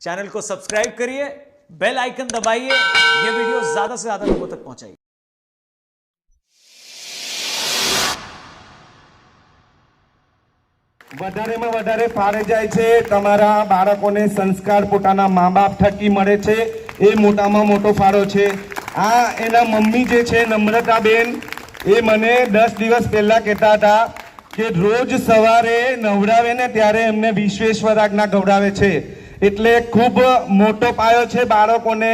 Channel को subscribe करिए, bell icon दबाइए, ये वीडियो ज्यादा से ज्यादा लोगों तक पहुंचाइए। વધારેમાં વધારે ફાળે જાય છે તમારા બાળકોને સંસ્કાર પોતાના મા બાપ થકી મળે છે, એ મોટામાં મોટો ફાળો છે। આ એના મમ્મી જે છે નમ્રતાબેન, એ મને 10 દિવસ પહેલા કહેતા હતા કે રોજ સવારે નવડાવે ને ત્યારે એમને વિશ્વેશ્વર આજ્ઞા ગવડાવે છે, એટલે ખૂબ મોટો પાયો છે। બાળકોને,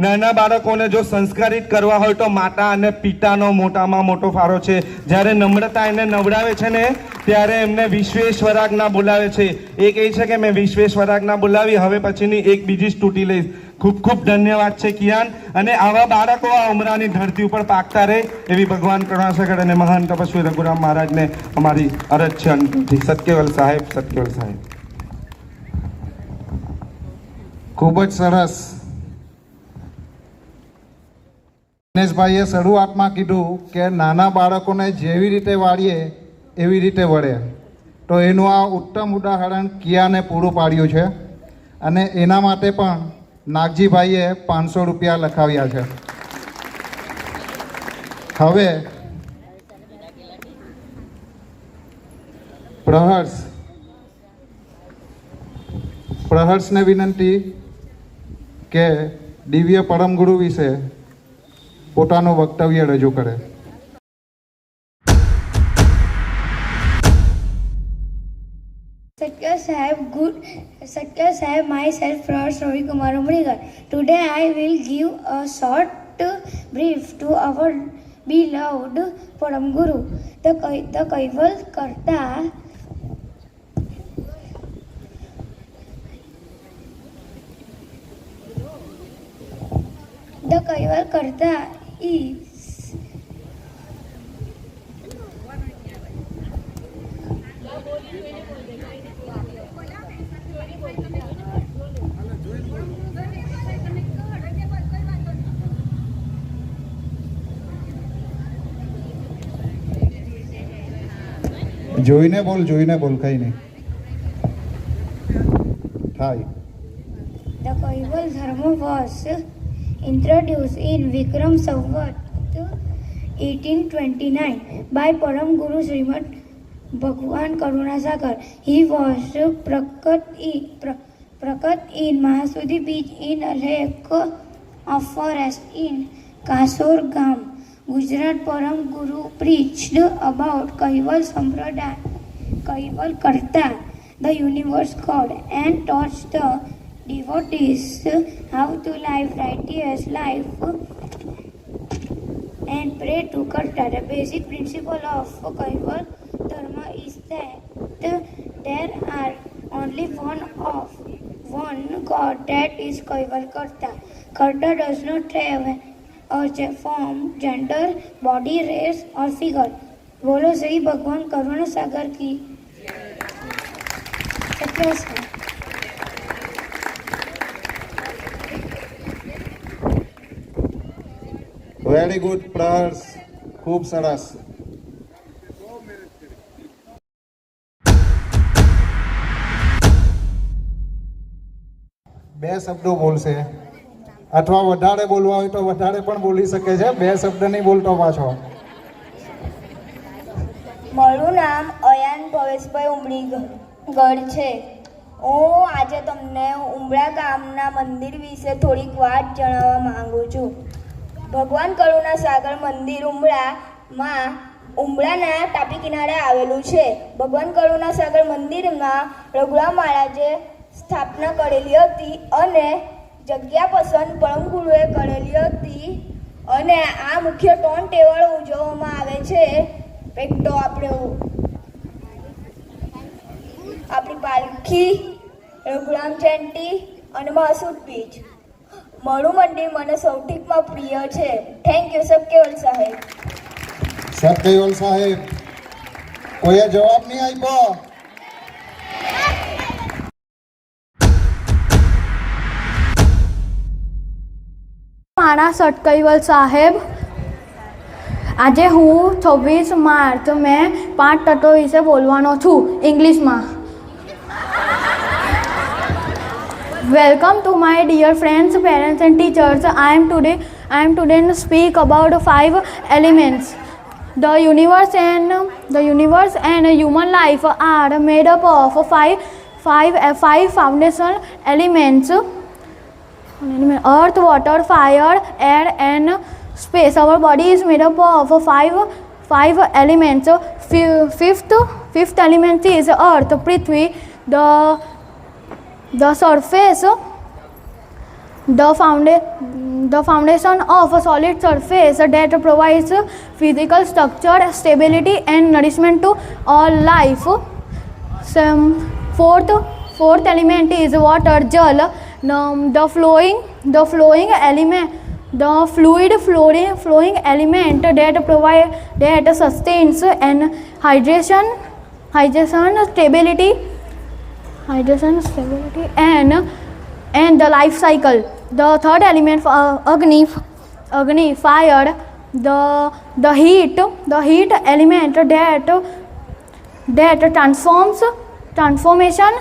નાના બાળકોને જો સંસ્કારિત કરવા હોય તો માતા અને પિતાનો મોટામાં મોટો ફાળો છે। જ્યારે નમ્રતા એને નવડાવે છે ને ત્યારે એમને વિશ્વેશ્વરાજ્ઞા બોલાવે છે। એ કહે છે કે મેં વિશ્વેશ્વરાજ્ઞા બોલાવી, હવે પછીની એક બીજી સ્તુતિ લઈશ। ખૂબ ખૂબ ધન્યવાદ છે કિયાન, અને આવા બાળકો આ ઉમરાની ધરતી ઉપર પાકતા રહે એવી ભગવાન કરુણાસાગર અને મહાન તપસ્વી રઘુરામ મહારાજને અમારી અરજ છે અંતરથી। સત્યવલ સાહેબ, સત્યવલ સાહેબ। ખૂબ જ સરસ। દિનેશભાઈએ શરૂઆતમાં કીધું કે નાના બાળકોને જેવી રીતે વાળીએ એવી રીતે વળે, તો એનું આ ઉત્તમ ઉદાહરણ કિયાને પૂરું પાડ્યું છે, અને એના માટે પણ નાગજીભાઈએ 500 રૂપિયા લખાવ્યા છે। હવે પ્રહર્ષને વિનંતી કે દિવ્ય પરમગુરુ વિશે પોતાનું વક્તવ્ય રજૂ કરે। Satya Sahib, myself, Prof. Ravi Kumar Umrigar. Today I will give a short brief to our beloved Param Guru, the Kaival Karta. The Kaival Karta is જોઈને બોલ કઈ નહીં થાય। The Kaival Dharma was introduced in Vikram Samvat 1829 by Param Guru Srimad Bhagwan Karunasagar. He was prakat in Mahasudi beach in a lake of forest in Kasur Gam, Gujarat. Param Guru preached about Kaival Sampradaya, Kaival Karta, the universe God, and taught the devotees how to live righteous life and pray to Karta. The basic principle of Kaival Dharma is that there are only one God, that is Kaival Karta. Karta does not have a form, gender, body, race or figure. बोलो श्री भगवान करुणा सागर की। Very good પ્રહર્ષ, ખૂબ સરસ। બે શબ્દો બોલશે, અથવા વધારે બોલવા હોય તો વધારે પણ બોલી શકે છે, બે શબ્દ નહીં બોલતો પાછો। મારું નામ અયાન ભવેશભાઈ ઉમરીગઢ છે। હું આજે તમને ઉમરા ગામના મંદિર વિશે થોડીક વાત જણાવવા માંગુ છું। ભગવાન કરુણાસાગર મંદિર ઉમરામાં ઉમરાના તાપી કિનારે આવેલું છે। ભગવાન કરુણાસાગર મંદિરમાં રઘુરામ મહારાજે સ્થાપના કરેલી હતી, અને જગ્યા પસંદ પરમ ગુરુએ કરેલી હતી, અને આ મુખ્ય 3 તહેવારો ઉજવવામાં આવે છે। એક તો આપણી પાલખી, રઘુરામ જયંતિ અને મહાસુદ બીજ। મારું મંદિર મને સૌથી પ્રિય છે। થેન્ક યુ સત્યવલ સાહેબ। સત્યવલ સાહેબ, કોઈએ જવાબ નહીં આપ્યો? મારા સટકૈવલ સાહેબ, આજે હું 26 માર્ચ મેં 5 તત્વો વિશે બોલવાનો છું ઇંગ્લિશમાં। Welcome to my dear friends, parents and teachers. I am today to speak about 5 elements. The universe and human life are made up of five foundational elements: earth, water, fire, air and space. Our body is made up of five elements. Fifth element is earth, Prithvi, the surface, the foundation of a solid surface that provides physical structure, stability and nourishment to all life. Fourth element is water, Jal, the flowing element, the fluid flowing element that sustains and hydration, stability and the life cycle. The third element, Agni, fire, the heat element that transformation,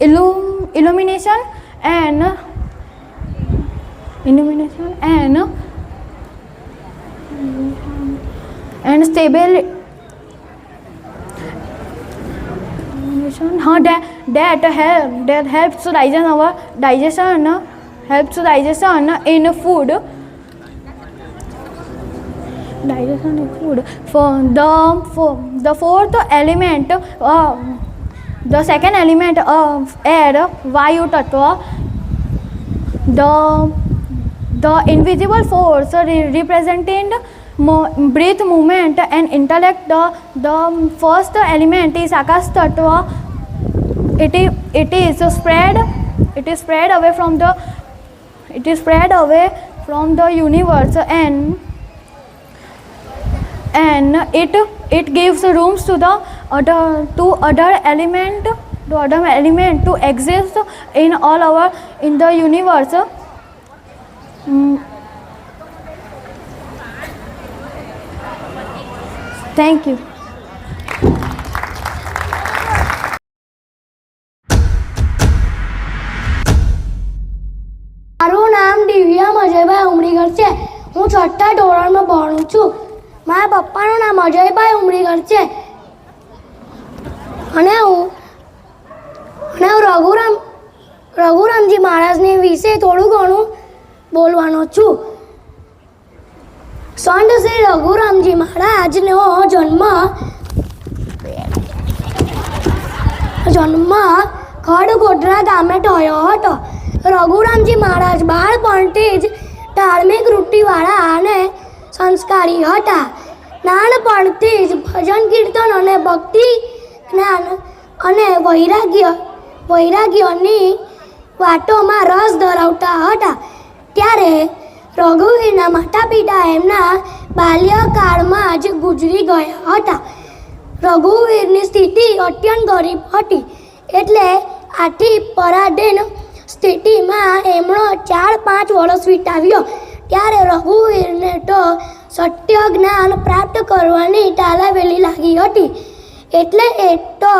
illumination and stable. That helps digestion in food. For the fourth element, the second element of air, Vayu Tattva, the invisible force representing breath, movement and intellect. The first element is Akash Tattva. It is spread away from the universe and it gives rooms to the other element to exist in the universe. Thank you. મારું નામ દિવ્યા અજયભાઈ ઉમરીગર છે. હું 6થા ધોરણમાં ભણું છું. મારા પપ્પાનું નામ અજયભાઈ ઉમરીગર છે અને હું રઘુરામજી મહારાજની વિશે થોડું ઘણું બોલવાનો છું. સંત શ્રી રઘુરામજી મહારાજનો જન્મ ખડગોધરા ગામે થયો હતો. રઘુરામજી મહારાજ બાળપણથી જ ધાર્મિક વૃત્તિવાળા અને સંસ્કારી હતા. નાનપણથી જ ભજન કીર્તન અને ભક્તિ જ્ઞાન અને વૈરાગ્યની વાતોમાં રસ ધરાવતા હતા. ત્યારે રઘુવીરના માતા પિતા એમના બાલ્યકાળમાં જ ગુજરી ગયા હતા. રઘુવીરની સ્થિતિ અત્યંત ગરીબ હતી એટલે આથી પરાધીન સ્થિતિમાં એમણે 4-5 વર્ષ વિતાવ્યો. ત્યારે રઘુવીરને તો સત્ય જ્ઞાન પ્રાપ્ત કરવાની તાલાવેલી લાગી હતી એટલે એ તો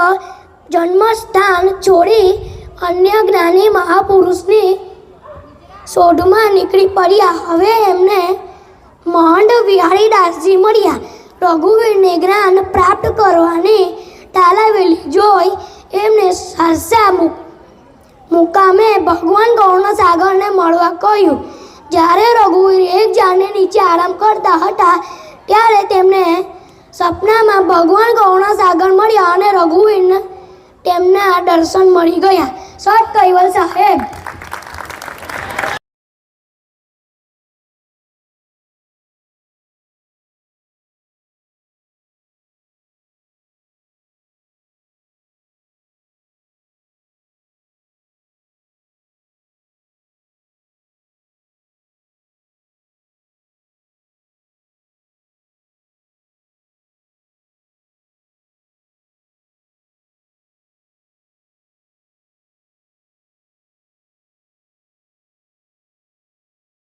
જન્મસ્થાન છોડી અન્ય જ્ઞાની મહાપુરુષની શોધમાં નીકળી પડ્યા. હવે એમને મહંત વિહારીદાસજી મળ્યા. રઘુવીરને જ્ઞાન પ્રાપ્ત કરવાની તાલાવેલી જોઈ એમને સાસા મુકામે ભગવાન ગૌણસાગરને મળવા કહ્યું. જ્યારે રઘુવીર એક ઝાડને નીચે આરામ કરતા હતા ત્યારે તેમને સપનામાં ભગવાન ગૌણસાગર મળ્યા અને રઘુવીરને તેમના દર્શન મળી ગયા. સત કૈવલ સાહેબ.